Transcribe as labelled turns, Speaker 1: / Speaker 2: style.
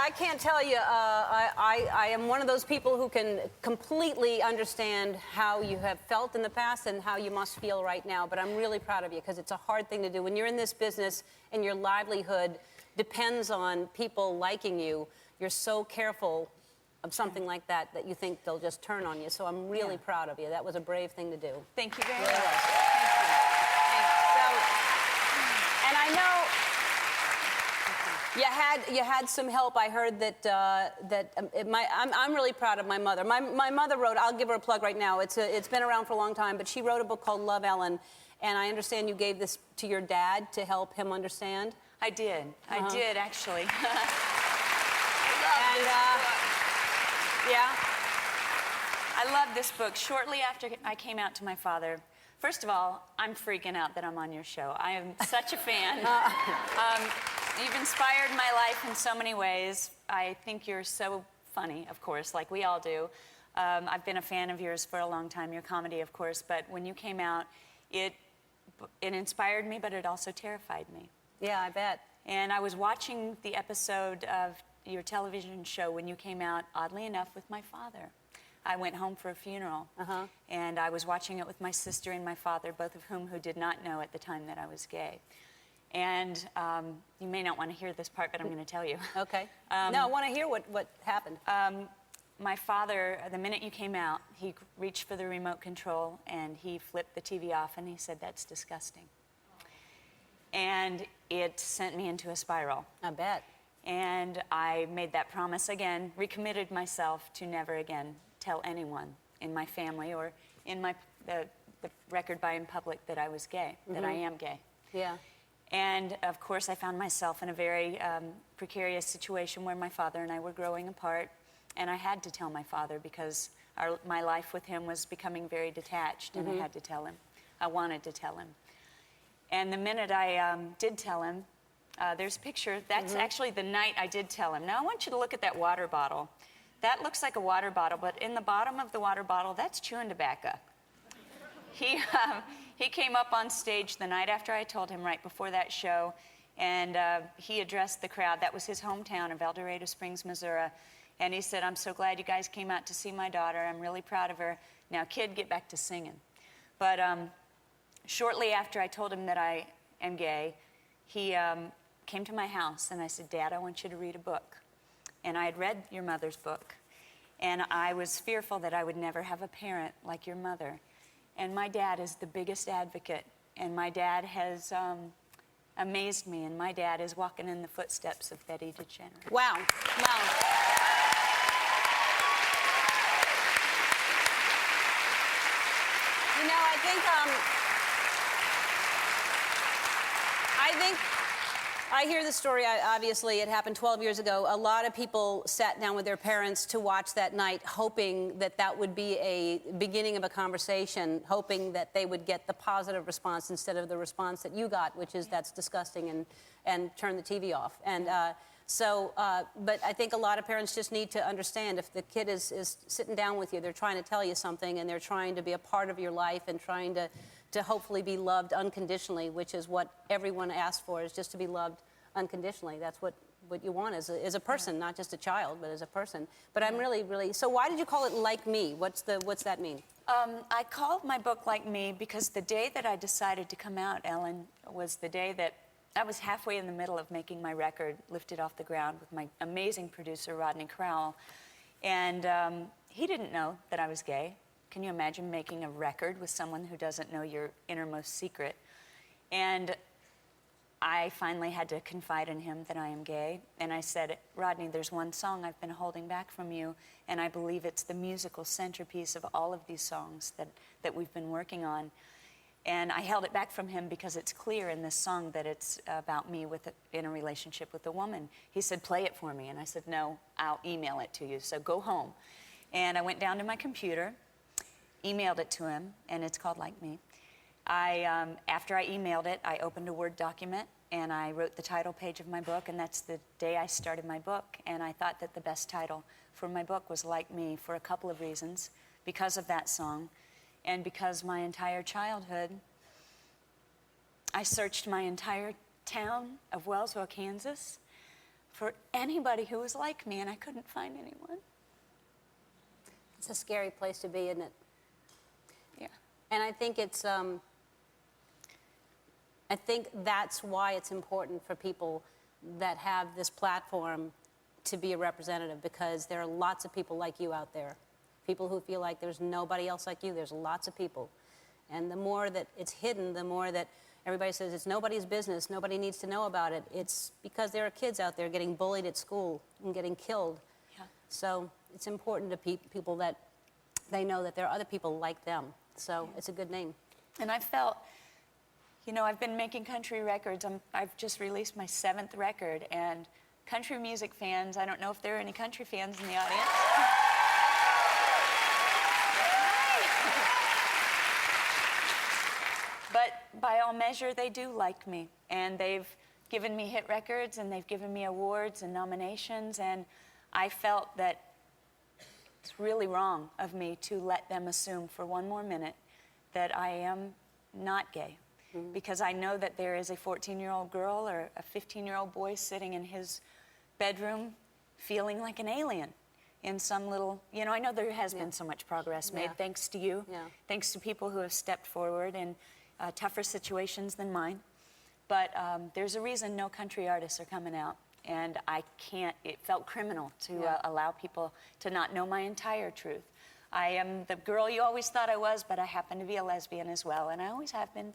Speaker 1: I can't tell you. I am one of those people who can completely understand how you have felt in the past and how you must feel right now. But I'm really proud of you because it's a hard thing to do. When you're in this business and your livelihood depends on people liking you, you're so careful of something like that that you think they'll just turn on you. So I'm really proud of you. That was a brave thing to do.
Speaker 2: Thank you very much.
Speaker 1: Really was. And I know you had some help. I heard that I'm really proud of my mother. My mother wrote. I'll give her a plug right now. It's been around for a long time, but she wrote a book called Love, Ellen, and I understand you gave this to your dad to help him understand.
Speaker 2: I did. I did actually.
Speaker 1: Yeah.
Speaker 2: I love this book. Shortly after I came out to my father, first of all, I'm freaking out that I'm on your show. I am such a fan. You've inspired my life in so many ways. I think you're so funny, of course, like we all do. I've been a fan of yours for a long time, your comedy, of course, but when you came out, it inspired me, but it also terrified me.
Speaker 1: Yeah, I bet.
Speaker 2: And I was watching the episode of your television show when you came out, oddly enough, with my father. I went home for a funeral, and I was watching it with my sister and my father, both of who did not know at the time that I was gay. And you may not want to hear this part, but I'm going to tell you.
Speaker 1: Okay. No, I want to hear what happened.
Speaker 2: My father, the minute you came out, he reached for the remote control, and he flipped the TV off, and he said, "That's disgusting." And it sent me into a spiral.
Speaker 1: I bet.
Speaker 2: And I made that promise again, recommitted myself to never again tell anyone in my family or in the record by in public that I was gay, that I am gay.
Speaker 1: Yeah.
Speaker 2: And of course I found myself in a very precarious situation where my father and I were growing apart, and I had to tell my father because my life with him was becoming very detached, and I had to tell him. I wanted to tell him. And the minute I did tell him, there's a picture. That's actually the night I did tell him. Now, I want you to look at that water bottle. That looks like a water bottle, but in the bottom of the water bottle, that's chewing tobacco. He came up on stage the night after I told him, right before that show, and he addressed the crowd. That was his hometown of El Dorado Springs, Missouri. And he said, "I'm so glad you guys came out to see my daughter. I'm really proud of her. Now, kid, get back to singing." But shortly after I told him that I am gay, he came to my house, and I said, "Dad, I want you to read a book." And I had read your mother's book, and I was fearful that I would never have a parent like your mother. And my dad is the biggest advocate, and my dad has amazed me, and my dad is walking in the footsteps of Betty DeGeneres.
Speaker 1: Wow. Wow. You know, I think I hear the story. Obviously, it happened 12 years ago. A lot of people sat down with their parents to watch that night, hoping that that would be a beginning of a conversation, hoping that they would get the positive response instead of the response that you got, which is "That's disgusting," and turn the TV off. And but I think a lot of parents just need to understand if the kid is sitting down with you, they're trying to tell you something, and they're trying to be a part of your life and trying to hopefully be loved unconditionally, which is what everyone asks for, is just to be loved unconditionally. That's what you want as a person, not just a child, but as a person. But I'm really, so why did you call it Like Me? What's that mean?
Speaker 2: I called my book Like Me because the day that I decided to come out, Ellen, was the day that I was halfway in the middle of making my record, Lifted Off the Ground, with my amazing producer, Rodney Crowell. And he didn't know that I was gay. Can you imagine making a record with someone who doesn't know your innermost secret? And I finally had to confide in him that I am gay. And I said, "Rodney, there's one song I've been holding back from you, and I believe it's the musical centerpiece of all of these songs that we've been working on." And I held it back from him because it's clear in this song that it's about me in a relationship with a woman. He said, "Play it for me." And I said, "No, I'll email it to you, so go home." And I went down to my computer, emailed it to him, and it's called Like Me. After I emailed it, I opened a Word document, and I wrote the title page of my book, and that's the day I started my book. And I thought that the best title for my book was Like Me for a couple of reasons. Because of that song, and because my entire childhood, I searched my entire town of Wellsville, Kansas, for anybody who was like me, and I couldn't find anyone.
Speaker 1: It's a scary place to be, isn't it?
Speaker 2: Yeah.
Speaker 1: And I think it's, I think that's why it's important for people that have this platform to be a representative, because there are lots of people like you out there. People who feel like there's nobody else like you. There's lots of people. And the more that it's hidden, the more that everybody says it's nobody's business, nobody needs to know about it. It's because there are kids out there getting bullied at school and getting killed.
Speaker 2: Yeah.
Speaker 1: So it's important to people that they know that there are other people like them. So it's a good name.
Speaker 2: And I felt, you know, I've been making country records. I've just released my 7th record, and country music fans, I don't know if there are any country fans in the audience. But by all measure, they do like me, and they've given me hit records, and they've given me awards and nominations, and I felt that it's really wrong of me to let them assume for one more minute that I am not gay. Mm-hmm. Because I know that there is a 14-year-old girl or a 15-year-old boy sitting in his bedroom feeling like an alien in some little, you know, I know there has been so much progress made, thanks to you, thanks to people who have stepped forward in tougher situations than mine. But there's a reason no country artists are coming out. And I can't, it felt criminal to allow people to not know my entire truth. I am the girl you always thought I was, but I happen to be a lesbian as well, and I always have been.